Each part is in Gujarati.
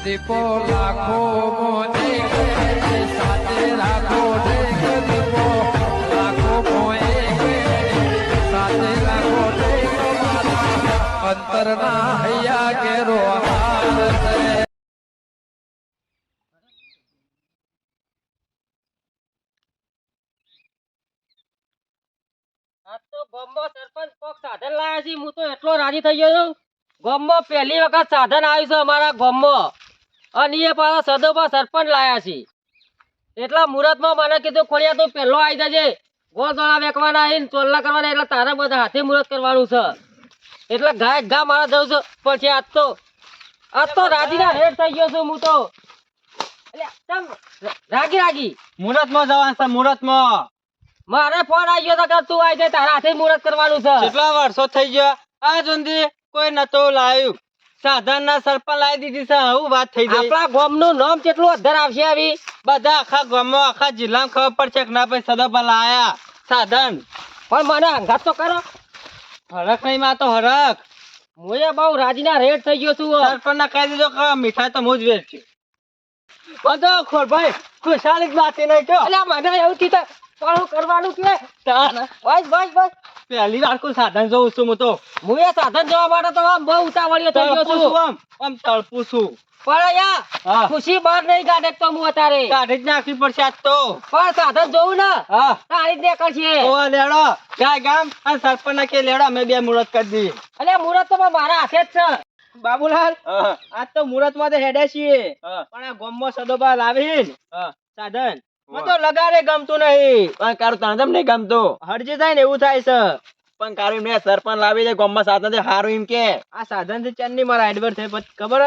દીપો લાખો મોને સાથે રાખો દીપો લાખો મોએ સાથે રાખો અંતરના હૈયા કેરો હાર સરપંચ કોક સાધન લાયા છે હું તો એટલો રાજી થઈ ગયો છું ગામમાં પહેલી વખત સાધન આવ્યું છે અમારા ગામમાં અને એ પાછા સદોબા સરપંચ લાયા છે એટલા મુહૂર્તમાં મને કીધું ખોડિયા તું પહેલો આવી જજે ગોળ વેકવાના આવીને ચોલ્લા કરવાના એટલે તારા બધા હાથે મુહૂર્ત કરવાનું છે એટલે ગાય ગા મારા જવું છે પછી આજ તો રાજીના રેડ થઈ ગયો છું હું તો રાગી મુહૂર્તમાં જવાનું છે મુહૂર્તમાં મારે ફોન આવી ગયો તો તું આવી જાય તારા હાથે મુહૂર્ત કરવાનું છે કેટલા વર્ષો થઈ ગયા આ સુધી કોઈ નતો લાવ્યું સાધન ના સરપંચ લાવી દીધી છે આવું વાત થઈ ગઈ આપણા ગામનું નામ કેટલું અધર આવશે આવી બધા આખા ગામમાં આખા જિલ્લામાં ખબર પડશે કે ના ભાઈ સદપા લાયા સાધન પણ મને હંગાત તો કરો હરખ નહીં માં તો હરખ હું બહુ રાજીના રેડ થઈ ગયો છું સરપંચ ના કહી દીધો કે મીઠાઈ તો હું જ વેચશું બધો ખોર ભાઈ ખુશાલી જ વાતે નહીં કયો એટલે મને એવું કીધું પણ કરવાનું કે બસ પહેલી વાર કોઈ સાધન જોઉં છું હું તો હું એ સાધન જોવા માટે તો આમ બહુ ઉતાવળિયો થઈ ગયો છું આમ તળપું છું પણ યા ખુશી બહાર નહીં કાઢે તો હું અત્યારે કાઢી જ નાખવી પડશે આજ તો પણ સાધન જોવું ને હા તારી જ નીકળશે ઓ લેડો ગાય ગામ અને સરપંચ ના કે લેડો અમે બે મુહૂર્ત કરી દી એટલે મુહૂર્ત તો મારા હાથે જ છે બાબુલાલ આજ તો મુહૂર્ત માં તો હેડે છીએ પણ આ ગામમાં સદોબા લાવીને સાધન મને તો લગાડે ગમતું નહીં પણ કારું તને નહીં ગમતું હરજી થાય ને એવું થાય છે પણ કારું મેં સરપંચ લાવી દે ગામમાં સાધન છે હારું એમ કે આ સાધન થી ચેન્ની મારા એડવર્ટ થઈ ખબર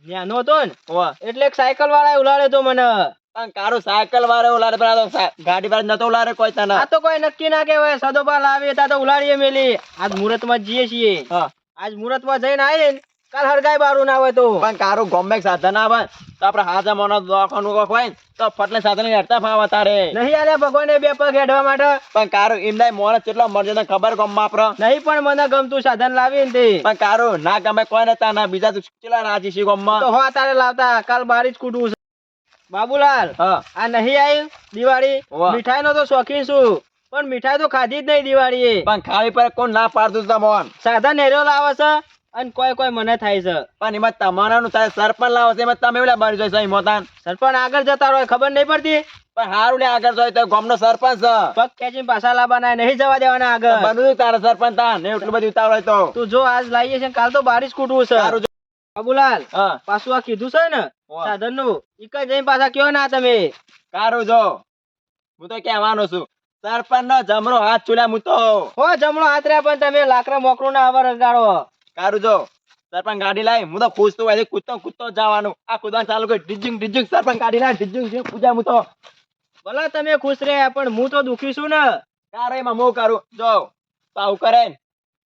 નાનો હતો ને એટલે એક સાયકલ વાળા ઉલાડે તો મને પણ કારું સાયકલ વાળા ઉલાડે પણ ગાડી વાળા નતો ઉલાડે કોઈ તને આ તો કોઈ નક્કી ના કહેવાય સદોબા લાવી તા તો ઉલાડીએ મેલી આજ મુહૂર્ત માં જઈએ છીએ આજ મુહૂર્ત માં જઈને આવીએ ને કાલ હરગાય બારું ના હોય તો પણ કારું ગમે સાધન આવે તો આપડે હાજા મોનો દવાખાનું કોક હોય તો ફટલે સાધન હેડતા ફાવા તારે નહીં આલે ભગવાને બે પગ હેડવા માટે પણ કારું એમના મોણ કેટલો મરજે તને ખબર ગમમાં આપડે નહીં પણ મને ગમતું સાધન લાવી ને પણ કારું ના ગમે કોઈ નતા ના બીજા તું ચેલા રાજી છે ગમમાં તો હો તારે લાવતા કાલ બારી જ કૂટવું છે બાબુલાલ આ નહીં આવી દિવાળી મીઠાઈ નો તો શોખીન છું પણ મીઠાઈ તો ખાધી જ નહીં દિવાળી પણ ખાવી પર કોણ ના પાડતું તમોન સાધન હેરો લાવે છે અને કોઈ મને થાય છે પણ એમાં તમારાનું થાય સરપંચ લાવો છે એમાં તમે એવડા બની જોઈ મોતાન સરપંચ આગળ જતા રહો ખબર નહીં પડતી પણ હારું ને આગળ જોઈ તો ગામનો સરપંચ છે પગ ખેંચીને પાછા લાવવાના નહીં જવા દેવાના આગળ બનવું તારા સરપંચ તા ને એટલું બધું ઉતાવળ હોય તો તું જો આજ લાવીએ છે કાલ તો બારીશ કૂટવું છે સારું બાબુલાલ પાછું આ કીધું છે ને સાધન નું ઈક જઈને પાછા કયો ના તમે કારું જો હું તો કહેવાનો છું સરપંચ નો જમણો હાથ ચૂલ્યા હું તો હો જમણો હાથ રહ્યા પણ તમે લાકડા મોકરું ના આવા રગાડો કારું જો સરપંચ ગાડી લાવી હું તો ખુશ તો હોય કૂદતો જવાનું આ કૂદવાનું ચાલુ કરી ડીજિંગ સરપંચ ગાડી લાવી ડીજિંગ પૂજા હું તો ભલા તમે ખુશ રહ્યા પણ હું તો દુખી છું ને કારે એમાં હું કરું જો તો આવું કરે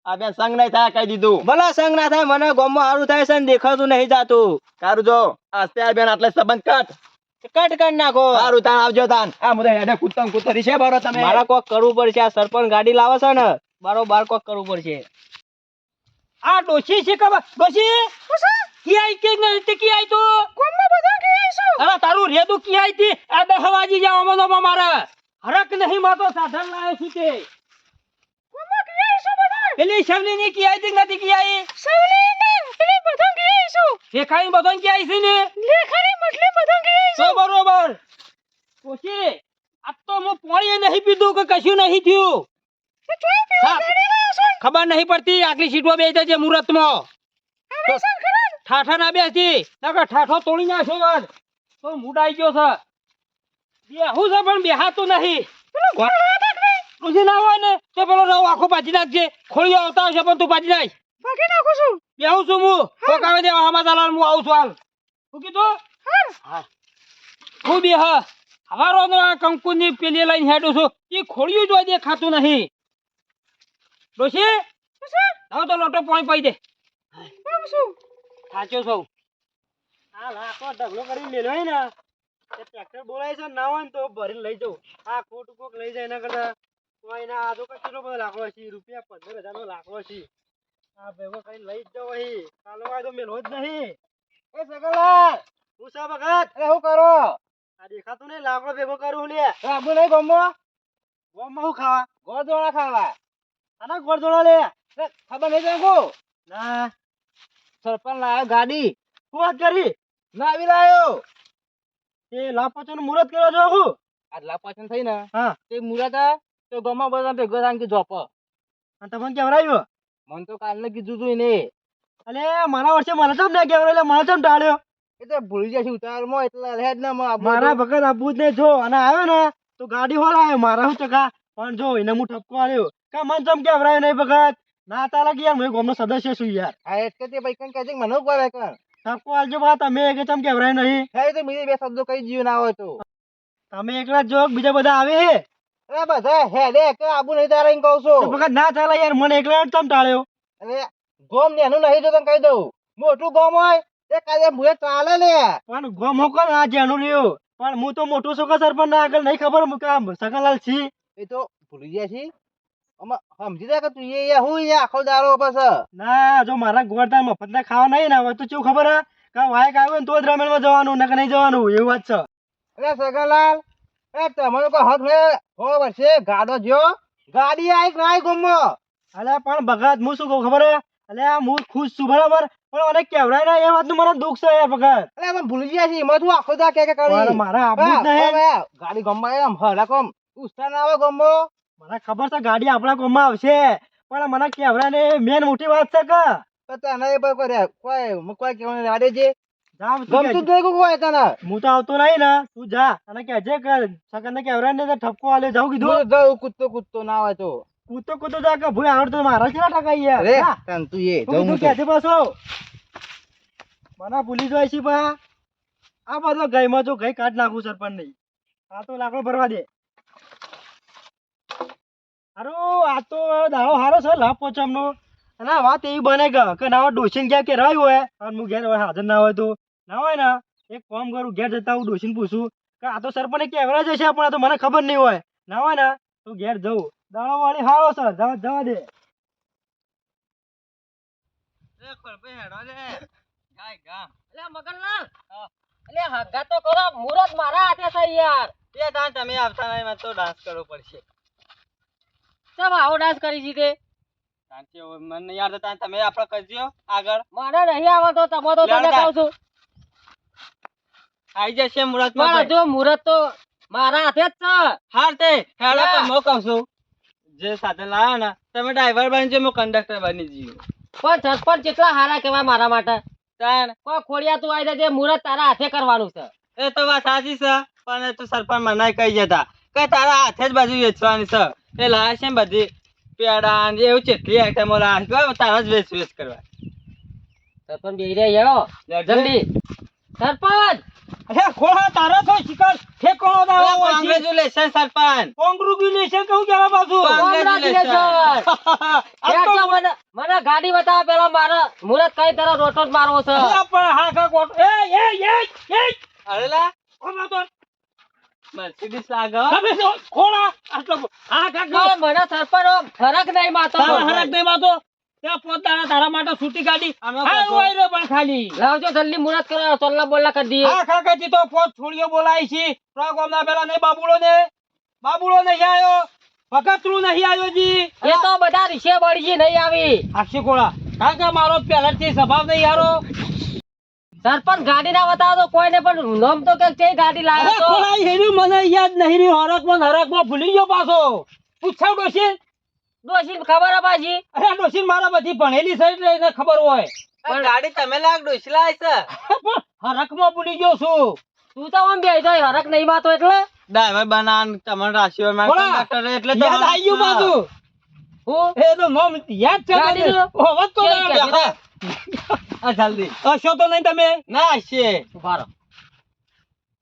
આ બેન સંગ નહીં થાય કહી દીધું ભલા સંગ ના થાય મને ગામમાં સારું થાય છે ને દેખાતું નહીં જાતું કારું જો આ બેન આટલે સંબંધ કટ કરી નાખો સારું તાન આવજો તાન આ મુદે હેડે કૂદતો રીશે બારો તમે મારા કોક કરવું પડશે આ સરપંચ ગાડી લાવે છે ને બારોબાર કોક કરવું પડશે આ ડોશી છે ખબર ડોશી કી આઈ કે નહીં તે કી આઈ તો કોમમાં બધા કી આઈ છો અરે તારું રેદુ કી આઈ તી આ દહવાજી જાવ મનો મારા હરક નહીં માતો સાધન લાયો છું તે કોમમાં કી આઈ છો બધા પેલી શવલી ની કી આઈ તી નથી કી આઈ શવલી ને પેલી બધા કી આઈ છો લેખાઈ બધા કી આઈ છે ને લેખાઈ મટલી બધા કી આઈ છો બરોબર ડોશી આ તો હું પાણી નહીં પીધું કે કશું નહીં થયું ખબર નહીં પડતી આટલી સીટો બેસી જજે મુહૂર્ત માં ઠાઠા ના બેસી ઠાઠો તોડી નાખ્યો વાત તો મુડાઈ ગયો છે બેહું છે પણ બેહાતું નહીં તું ના હોય ને તો પેલો રવ આખો પાછી નાખજે ખોળીઓ આવતા હશે પણ તું પાછી નાખ પાછી નાખું છું બેહું છું હું કોકાવે દે હમા ચાલાન હું આવું છું હાલ શું કીધું હા હું બે હા હવારો આ કંકુ ની પેલી લઈને હેડું છું એ ખોળિયું જોઈ દેખાતું નહીં ડોશી લાવ તો લોટો પાણી પાઈ દે સાચો છું આ લાખો ઢગલો કરી મેલ્યો હે ને તે ટ્રેક્ટર બોલાય છે ના હોય ને તો ભરીને લઈ જાઉં આ ખોટું કોક લઈ જાય એના કરતા કોઈ ના આ તો કેટલો બધો લાકડો છે રૂપિયા 15,000 નો લાકડો છે આ ભેગો કઈ લઈ જ જાવ અહીં કાલો વાય તો મેલો જ નહીં એ સગલાલ હું સા ભગત અરે હું કરો આ દેખાતું નહીં લાકડો ભેગો કરું લે આબુ નહીં ગોમમાં હું ખાવા ગોળદોળા ખાવા આના ગોળદોળા લે ખબર નહીં તને કો ના સરપંચ લાયો ગાડી શું વાત કરી ના આવી લાયો એ લાપાચોનું મુહૂર્ત કર્યો છો હું આજ લાપાચન થઈ ને હા તે મુહૂર્ત તો ગોમાં બધા ભેગો થાય કે જોપ અને તમને કેવરાયું મને તો કાલને કીધું તું એને અલે મારા વર્ષે મને ચમ ના કેવરાય એટલે મને ચમ ટાળ્યો એ તો ભૂલી જશે ઉતારમાં એટલે હેડ ના મારા ભગત આપવું જ નહીં જો અને આવ્યો ને તો ગાડી હોલ આવ્યો મારા હું ચકા પણ જો એને હું ઠપકો આલ્યો કે મને ચમ કેવરાય નહીં ભગત ના તાલા કે યાર મેં ગોમનો સદસ્ય છું યાર હા એટલે તે ભાઈ કન કહે મને કોઈ કર ઠપકો આલજો બા તમે કે ચમ કેવરાય નહીં હે તો બીજે બે શબ્દો કઈ જીવ ના હોય તો તમે એકલા જ જો બીજા બધા આવે હે અરે બધા હે લે કે આબુ નહીં તારે એમ કહું છું ભગત ના ચાલે યાર મને એકલા જ ચમ ટાળ્યો અરે ગોમ ને એનું નહીં જો તને કહી દઉં મોટું ગોમ હોય એ કાલે મુએ ચાલે લે પણ ગોમ હો કોણ આ જેનું લ્યો પણ હું તો મોટું છું કે સરપંચ ના આગળ નહીં ખબર મુકામ સકલાલ છી એ તો ભૂલી ગયા છી સમજી જા કે તું એ હું એ આખો દારો બસ ના જો મારા ગોળદાર મફત ના ખાવા નહીં ને હવે તો કેવું ખબર હે કે વાયક આવ્યો ને તો જ રમેલમાં જવાનું નકે નહીં જવાનું એવું વાત છે અરે સગલાલ એ તમારો કોઈ હક ને હો વર્ષે ગાડો જો ગાડી આઈ કે નાઈ ગમો અલે પણ ભગત હું શું કહું ખબર હે અલે હું ખુશ છું બરાબર પણ મને કેવડાય ના એ વાતનું મને દુઃખ છે યાર ભગત અલે મને ભૂલી ગયા છે એમાં તું આખો દા કે કરી મારા આપું જ નહીં ગાડી ગમમાં એમ હલાકોમ ઉસ્તા ના આવે ગમો મને ખબર છે ગાડી આપણા ગમમાં આવશે પણ મને કેવડાય ને મેન મોટી વાત છે કે તને એ કોઈ કેવાનું રાડે છે ગમતું જ નહીં કોઈ તને હું તો આવતો નહીં ને તું જા અને કહેજે કે સકન કેવડાય ને ઠપકો આલે જાઉં કીધું જાઉં કૂદતો ના આવે તો કૂદતો જા કે ભૂય આવડતો મારા કેટલા ટકા યાર રે તન તું એ જાઉં કહેજે પાછો મને ભૂલી જાય છે બા આ બધો ગઈમાં જો ગઈ કાઢ નાખું સરપંચ નહીં આ તો લાકડો ભરવા દે હારું આ તો દાડો હારો છે લાભ પોચમનો અને આ વાત એવી બને કે ના ડોસીને ક્યાં કે રહ્યું હોય અને હું ઘેર હોય હાજર ના હોય તો ના હોય ને એક કામ કરું ઘેર જતા હું ડોસીને પૂછું કે આ તો સરપંચ કેવરા જશે પણ આ તો મને ખબર નહીં હોય ના હોય ને તો ઘેર જવું દાડો વાળી હારો છે જવા દે મગનલાલ એટલે હગા તો કરો મુરત મારા હાથે છે યાર એ તાન તમે આવતા નહીં મને તો ડાન્સ કરવો પડશે ચમ આવો ડાન્સ કરી છે તે તાનથી મને નહીં યાદ તાન તમે આપણે કરજો આગળ મને નહીં આવતો તમે તો તને કહું છું આઈ જશે મુરત પણ જો મુરત તો મારા હાથે જ છે હાર તે હેડો તો હું કહું છું જે સાધન લાયા ને તમે ડ્રાઈવર બનજો હું કંડક્ટર બની જઈએ પણ સરપંચ કેટલા હારા કહેવાય મારા માટે તાન કોઈ ખોડિયા તું આવી જજે મુરત તારા હાથે કરવાનું છે એ તો વાત સાચી છે પણ તું સરપંચ મને કહી જતા કે તારા હાથે જ બધું વેચવાની છે એ લાયા છે ને બધી પેડા ને એવું કેટલી આઈટમો લાયા છે તારા જ વેચ કરવા સરપંચ બેહી રહ્યા જલ્દી સરપંચ અરે ખોળા તારો તો શિકાર ઠેકોણો દાવો કોંગ્રેચ્યુલેશન સરપંચ કોંગ્રેચ્યુલેશન કહું કેવા પાછું મને ગાડી બતાવો પેલા મારે મુરત કઈ તરફ રોટો જ મારવો છે પણ હા કા કોટ એ અરે લા કોમાં તો મર્સિડીઝ લાગે તમે ખોળા આટલો હા કા મને સરપંચ ફરક નહીં માતો ફરક નહીં માતો ત્યાં પોતાના તારા માટે છૂટી ગાડી હા ઓય રે પણ ખાલી લાવજો જલ્દી મુરત કરો ચોલ્લા બોલ્લા કરી દઈએ હા કાકાજી તો પોત છોડીઓ બોલાય છે પ્રોગ્રામના પેલા નહીં બાબુલો નહીં આયો ભગતરું નહીં આયો જી એ તો બધા રીશે બળજી નહીં આવી આક્ષી કોળા કાકા મારો પહેલાથી સ્વભાવ નહીં હારો સરપંચ ગાડી ના બતાવો તો કોઈને પણ નામ તો કે કઈ ગાડી લાવ્યો તો કોળા હેરી મને યાદ નહીં રી હરકમાં ભૂલી ગયો પાછો પૂછાવ ડોશી ડોશી ખબર હે પાછી અરે ડોશી મારા બધી ભણેલી છે એટલે ખબર હોય પણ ગાડી તમે લાગ ડોશી લાય છે હરકમાં ભૂલી ગયો છું તું તો આમ બેહી જાય હરક નહીં માતો એટલે ડ્રાઈવર બનાન તમને રાશિઓ માં કંડક્ટર એટલે તો યાદ આવી ગયું પાછું હું એ તો નામ યાદ છે ગાડી હોવત તો આ જલ્દી હશો તો નહીં તમે ના હશે ઉભા રહો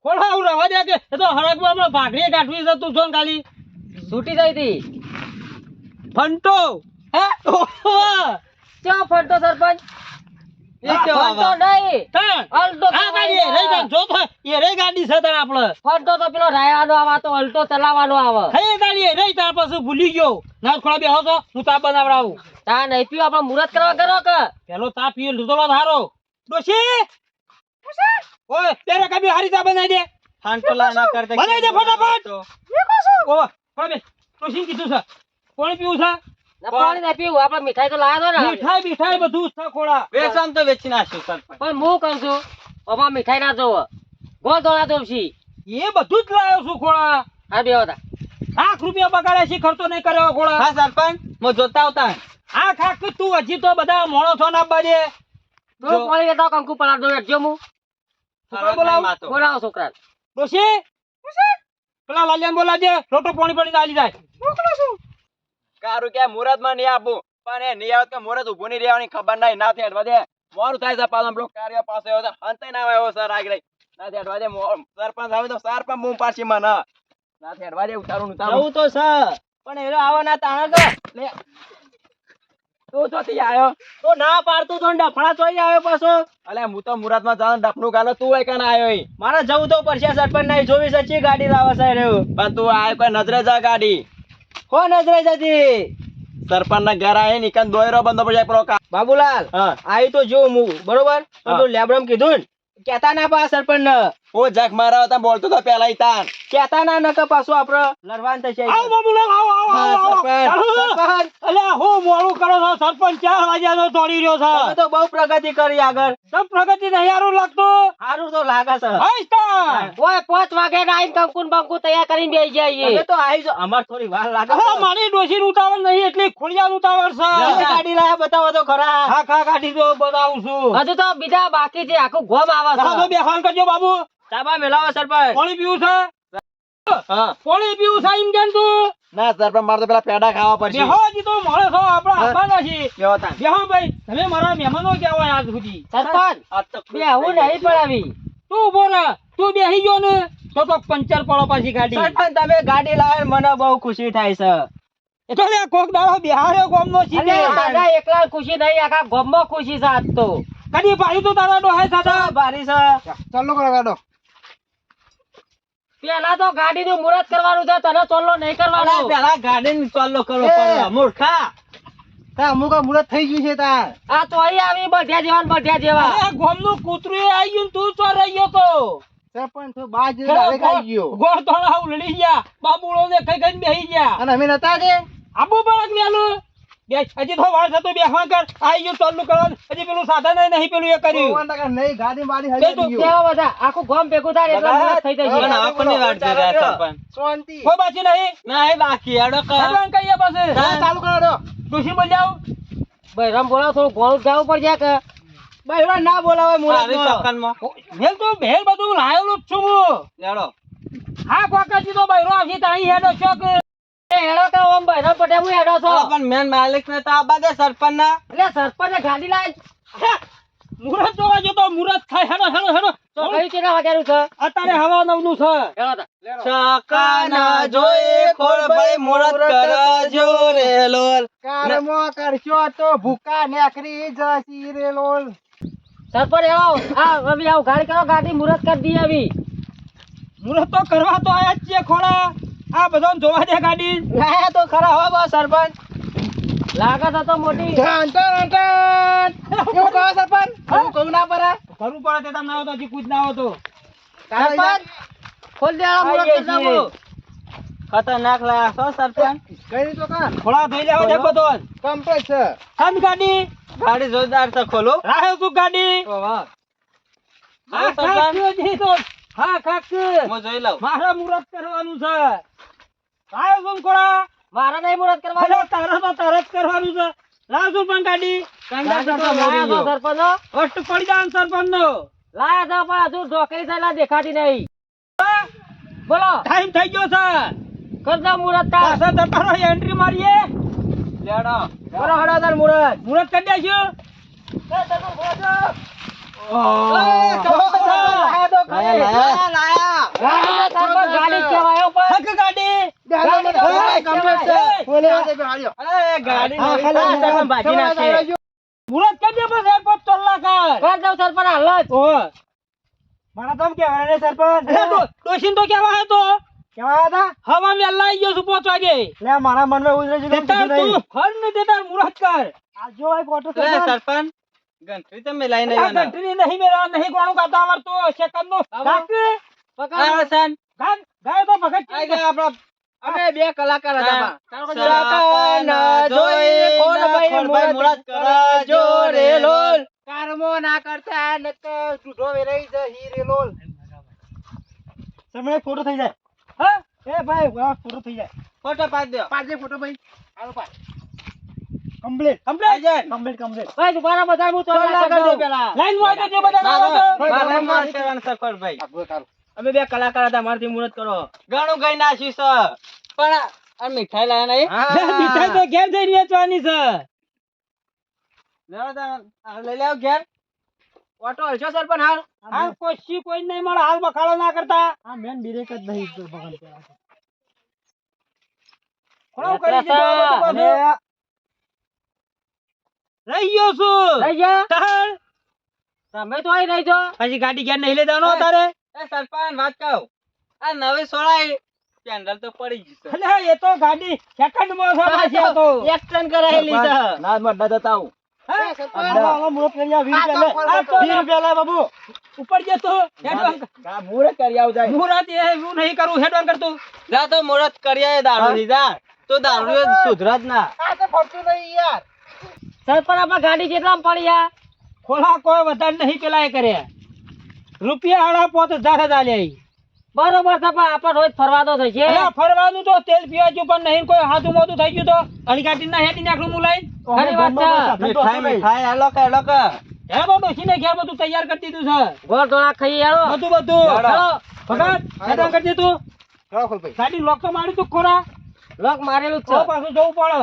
કોળા હું રવા દે કે એ તો હરકમાં આપણે ભાગડી કાઢવી છે તું જોન ખાલી છૂટી જઈ હતી ફંટો હે ક્યાં ફરતો સરપંચ એ કેવા ફરતો નહીં હા અલ્ટો ગાડી એ રહી જો તો એ રહી ગાડી છે તાર આપણે ફરતો તો પેલો રાયવાનો આવે તો અલ્ટો ચલાવવાનો આવે હે ગાડી એ રહી તાર પાછું ભૂલી ગયો ના ખોળા બેહો તો હું ચા બનાવડાવું તા નહીં પીવું આપણે મુહૂર્ત કરવા કરો કે પેલો ચા પીએ લીધો ધારો ડોશી ઓય તેરે કભી હારી ચા બનાવી દે હાંટોલા ના કરતા બનાવી દે ફટાફટ. ઓ ફોડે તો શી કીધું છે કોણ પીવું છે ના પાણી ના પીવું આપણે મીઠાઈ તો લાયા તો ને મીઠાઈ બીઠાઈ બધું છે ખોળા વેચાણ તો વેચી નાખ્યું સરપંચ. પણ હું કહું છું આમાં મીઠાઈ ના જોવો ગોળ દોડા દઉં છી એ બધું જ લાયો છું ખોળા હા બે હતા લાખ રૂપિયા બગાડ્યા છે ખર્ચો નહીં કર્યો ખોળા હા સરપંચ હું જોતા આવતા આ ખાક તું હજી તો બધા માણસો ના બાજે તો પાણી લેતા કંકુ પલાળ દઉં એટલો હું છોકરા બોલાવ બોલાવો છોકરા ડોશી પેલા લાલિયાને બોલાવજે લોટો પાણી પડીને આલી જાય કારું કે મુરત માં નહીં આપું પણ એ નહીં આવત કે મુરત ઉભું નહીં રહેવાની ખબર નહીં ના થેડવા દે મોરું થાય છે પાછો પેલો કાર્ય પાસે આવ્યો છે અંતે ના આવ્યો સર આગળ ના થેડવા દે સરપંચ આવે તો સરપંચ બૂમ પાડશે મને ના થેડવા દે ઉતારું ઉતારું તો છે પણ એનો આવવાના તાણ તો લે તું ચોથી આવ્યો તો ના પાડતું તો ડફડા ચોઈ આવ્યો પાછો અલે હું તો મુરત માં જાણ ડફનું ગાલો તું એ કને આવ્યો ઈ મારે જવું તો પડશે સરપંચ નહીં જોવી સચ્ચી ગાડી લાવે છે રહ્યો પણ તું આવ્યો કોઈ નજરે જા ગાડી હો નજરે જતી સરપંચ ના ઘર આયે નિકન દોયરો બંધો પડી જાય પ્રોકા બાબુલાલ આવી તો જો હું બરોબર પણ તું લેબડમ કીધું ને કેતા ના પા સરપંચ ને ઓ જખ મારા હતા બોલતો તો પેલા ઈ તાન કેતા ના નક પાછું આપડે લડવાન થશે આવો બાબુલાલ આવો આવો સરપંચ અલ્યા હું મોડું કરો છો સરપંચ 4 વાગ્યાનો દોડી રહ્યો છે તમે તો બહુ પ્રગતિ કરી આગળ તમ પ્રગતિ નહીં હારું લાગતું સારું તો લાગે છે હઈ તા ઓય 5 વાગે ના આઈને કંકુન બંકુ તૈયાર કરીને બેસી જઈએ તમે તો આવી જો અમાર થોડી વાર લાગે હા મારી ડોશી ઉતાવળ નહીં એટલી ખોડિયાર ઉતાવળ છે ગાડી લાયા બતાવો તો ખરા હા ખા કાઢી દો બતાવું છું હજુ તો બીજા બાકી છે આખું ગોમ આવે ચાલો છે બેહાન કરજો બાબુ ચાબા મેલાવો સરપંચ પાણી પીવું છે હા પાણી પીવું છે એમ કેમ તું ના સરપંચ મારે તો પેલા પેડા ખાવા પડશે બેહો હજી તો મળે છો આપણે આપવાના છીએ કેવો તાન બેહો ભાઈ તમે મારા મહેમાનો કહેવાય આજ સુધી સરપંચ આ તો બે હું નહીં પડાવી તું ઉભો રહે તું બેહી ગયો ને તો પંચર પડો પાછી ગાડી સરપંચ તમે ગાડી લાવે મને બહુ ખુશી થાય છે એટલે લે કોક દાડો બિહાર્યો ગોમનો અને સીધે દાદા એકલા ખુશી નહીં આખા ગોમમાં ખુશી છે આજ તો કદી ભાઈ તો તારા ડોહાય સાદા ભારી છે ચાલો કરો ગાડો પેલા તો ગાડીનું મુહૂર્ત કરવાનું છે તને ચોલ્લો નહીં કરવાનો પેલા ગાડી ને ચાલો કરો પડે મૂર્ખા તા અમુક મુરત થઈ ગયું છે તાર આ તો અહીં આવી બઢિયા જેવા ને બઢિયા જેવા અરે ગોમનું કૂતરું એ આવી ગયું ને તું ચો રહી ગયો તો સરપંચ તો બાજ ડાયરેક્ટ આવી ગયો ગોળ તોડા ઉલડી ગયા બાબુડો ને કઈ કઈ બેહી ગયા અને અમે નતા કે આબુ બાળક વેલું બે હજી તો વાર થતો બેહવા કર આવી ગયું ચાલુ કરવાનું હજી પેલું સાધન નહીં પેલું એ કર્યું નહીં ગાડી મારી બે તો કેવા બધા આખું ગોમ ભેગું થાય એટલે મુહૂર્ત થઈ જશે આપણને વાટ જોઈ રહ્યા સરપંચ શાંતિ કોઈ બાકી નહીં નહીં બાકી હેડો સાધન કહીએ પાસે ચાલુ કરો ડોશી બોલ જાવ ભાઈ રમ બોલાવ થોડું ગોળ ગાવું પડશે કે બહેરો ના બોલાવે મુરત ભેલ તો ભેલ બધું લાયેલું જ છું હું લેડો હા કોકાજી તો બૈરો આવશે તારી હેડો શોક એ હેડો કે ઓમ ભાઈ રમ પટે હું હેડો છો પણ મેન માલિક ને તો આબા દે સરપંચ ના એટલે સરપંચે ગાડી લાવી મુરત જોવા જો તો મુરત થાય હેડો હેડો હેડો તો કઈ કેટલા વાગ્યાનું છે અત્યારે હવા નવનું છે હેડો તા સકાના જોઈ ખોળભાઈ મુરત કરજો રે લોલ કારમો કરશો તો ભૂકા નેકરી જસી રે લોલ સરપંચ આવો આ રવિ આવો ગાડી કરો ગાડી મુહૂર્ત કરી દી આવી મુરત તો કરવા તો આયા જ છે ખોળા આ બધાને જોવા દે ગાડી લાયા તો ખરા હો બા સરપંચ લાગત હતો મોટી ટન ટન ટન એવું કહો સરપંચ હું કહું ના પરા કરવું પડે તે તમે ના આવતો હજી કુછ ના આવતો સરપંચ ખોલ દે આ મુહૂર્ત કરી નાખો ખતરનાક લાયા છો સરપંચ કઈ તો કાન ખોળા થઈ જાવ છે બધો કમ્પ્લીટ છે સામ ગાડી ગાડી જોરદાર છે ખોલો રાહે તું ગાડી વાહ હા ખાક જી તો હા ખાક હું જોઈ લઉં મારા મુરત કરવાનું છે રાહે તું ખોળા મારા નહીં મુહૂર્ત અરે કરવાનું તારા તો તરત કરવાનું છે લાવ તું પણ ગાડી ગાડી તો લાયા છો સરપંચ કષ્ટ પડી જાય સરપંચ નો લાયા છો પણ હજુ ઢોકળી થયેલા દેખાતી નહીં બોલો ટાઈમ થઈ ગયો છે કર દો મુહૂર્ત તા પાછા જતા રહો એન્ટ્રી મારીએ લેડો કરો હડો તાર મુરત મુરત કરી દેશું લાયા તો ખરી. લાયા, લાયા. લાયા સરપંચ ગાડી જ કહેવાય હો પણ હક ગાડી કમ્પ્લીટ છે બોલે આ દે હાલ્યો અરે, એ ગાડી હા, નવી ખાલી છે, સરપંચ બાજી નાખશે. મુરત કરી દે બસ એરપોર્ટ ચોલ્લા કર કર દઉં સરપંચ હાલ જ ઓ મારા તમ કે વરે સરપંચ ડોશીન તો કેવા હતો કેવા હતા હવા મે લાઈ ગયો છું 5 વાગે લે મારા મનમાં ઉજરે છે દેતા તું ફર ને દેતા મુરત કર આ જો એક ઓટો લે, સરપંચ ગંઠરી તમે લઈને આ આવ્યા ઘંટડી નહીં મેળવા, નહીં કોણું ગાતા આવડતું, સેકન્ડનું. ગાક, પકડ. ગાક, ગાય તો ભગત આઈ ગયા આપણા અમે બે કલાકાર હતા તારો સકન જોઈ ખોડભાઈ મુરત કરજો રે લોલ કારમો ના કરતા નકર ઢૂઢો વેરાઈ જહી રે લોલ. તમને ફોટો થઈ જાય. હા? એ ભાઈ વાહ, ફોટો થઈ જાય. ફોટો પાડ દો પાડજે ફોટો ભાઈ. હાલો પાડ. Complete complete. કમ્પ્લીટ. ભાઈ દુબારા બધા હું તો ચોલા કરી દો પેલા લાઈનમાં આવજો, જે બધા આવો છો. મારે માર કરવાનું છે ખોડભાઈ આગળ કાઢો. અમે બે કલાકાર હતા મારથી મુરત કરો ઘણું ગઈ નાખ્યું છે પણ આ મીઠાઈ લાયા નહીં મીઠાઈ તો ઘેર જઈને વેચવાની છે. લઈ લેવ ઘેર ઓટો હલશો સર પણ હાલ હાલ કોશી કોઈ નહીં મળે, હાલ બખાડો ના કરતા. આ મેન બ્રેક જ નહીં તો ભગવાન પેલા. ખોળાવ કરી દીધો આ બધું બધું. અને રહી ગયો છું. લઈ જા તાર. તમે તો આઈ રહી છો પછી ગાડી ઘેર નહીં લઈ જવાનો તારે. એ સરપંચ વાત કહું આ નવી સોળાઈ પેન્ડલ તો પડી ગઈ છે અલે એ તો ગાડી સેકન્ડમાં છે પાછી આ તો. એક્શન કરાયેલી છે ના મત જતા આવું. હા? આ મુરત કરી આવ 20 આ તો રૂપિયા લે. 20 રૂપિયા લે બાબુ. ઉપર જે તું હેડવાન કર. આ મુરત કરી આવ જાય. મુહૂર્ત એ એવું નહીં કરું, હેડવાન કરતું. જા તો મુરત કરીએ દારૂ ની જા તો દારૂ સુધરત ના આ તો ફરતું નહીં યાર. સરપંચ આપણા ગાડી જેટલા પડી આ ખોલા કોઈ વધારે નહીં પેલા એ કર્યા. રૂપિયા આડા 5000 જ આલ્યા ઈ. બરોબર છે પણ આપણે રોજ ફરવા તો થઈ છે અલા ફરવાનું તો તેલ પીવા જ્યું પણ નહીં, કોઈ હાથું મોઢું થઈ ગયું તો અલીગાડી ના હેડી નાખલું હું લઈને. ખરી વાત છે મીઠાઈ મીઠાઈ હાલો કે હાલો કે હે બહુ ડોશીને ઘેર બધું તૈયાર કરી દીધું છે. ગોળ ધોળા ખાઈ યારો બધું હેડો. ભગત હેડવાન કરી દીધું. રાખો ભાઈ. ગાડી લોક તો મારી તું ખોરા. લોક મારેલું જ તો છે પાછું જવું પડે.